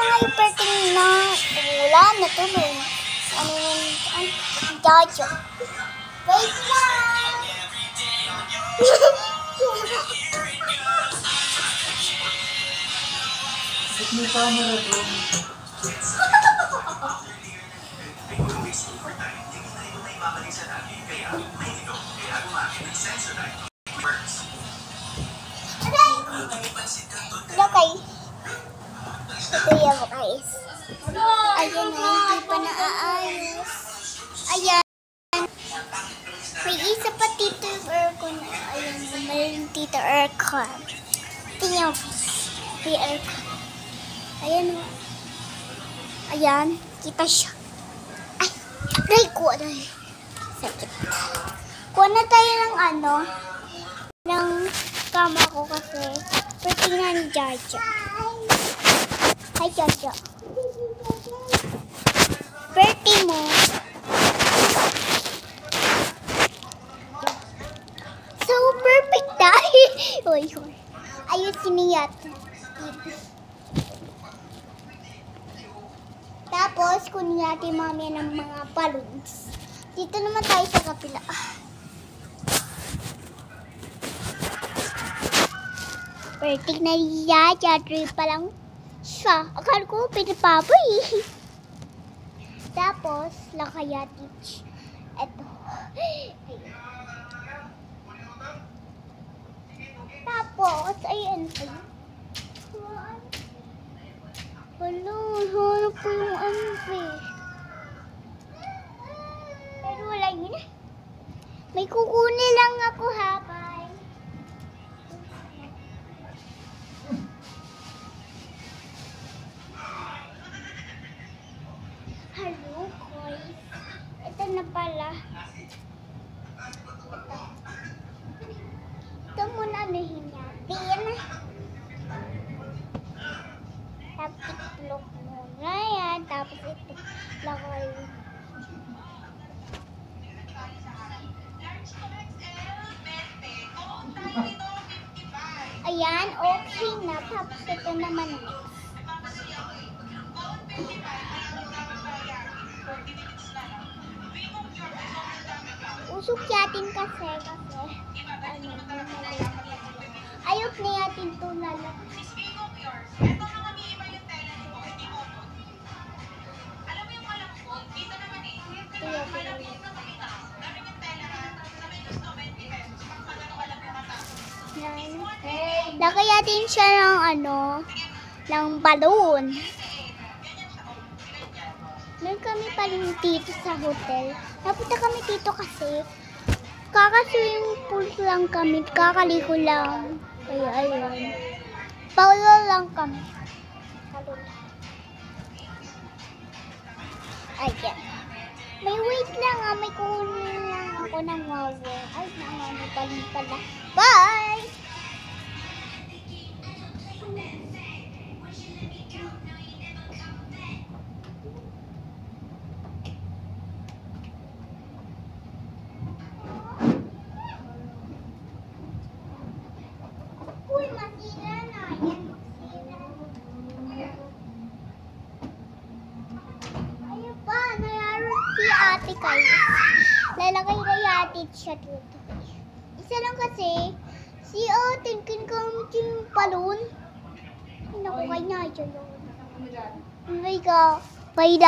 na nga yung perting na wala na to. Ano yung Jojo. Wait lang! May camera doon. Hello guys. Ito yung guys. Ayan na, hindi pa naaayos. Ayan. May isa pa Tito Aircon. Ayan, may Tito Aircon. Tingnan mo. May aircon. Ayan o. Ayan. Kita siya. Ay. Aray ko. Aray. Sakit. Kuha na tayo ng ano. Ng kama ko kasi. Pero tingnan ni Jaja. Hi Jaja. Birthday mo. So perfect tayo. Uy. Ayusin niya. Tapos, kunin natin mamaya ng mga balloons. Dito naman tayo sa kapila. Perfect na niya. Jadri pa lang siya. Akala ko, pinapaboy. Tapos, lakayatich. Eto. Tapos, ayan pa yun. Wala, hanap ko yung ampe. Pero wala yun. May kukunin lang ako ha, bye. Hello, guys. Ito na pala. Ito muna anuhin natin. Tapos itlog muna yan. Tapos ito lakay. Ayan, okay na. Tapos ito naman next. Usok yatin kasi ayok na yatin ito lalaki. Lakayatin siya ng ano, ng balloon. Meron kami paling dito sa hotel. Napunta kami dito kasi kaka-swimming pool lang kami, kakaligo lang. Kaya ayun. Paulo lang kami. Ayan. May wait lang may kunin lang ako ng wawa. Ay, naano pala. Bye! Uy, masira na. Yan, masira. Ayun pa, naroon si ate kayo. Lalagay na yatin siya dito. Isa lang kasi, si ate, kinagamit yung balloon. Naku, kaya na yun. Bye,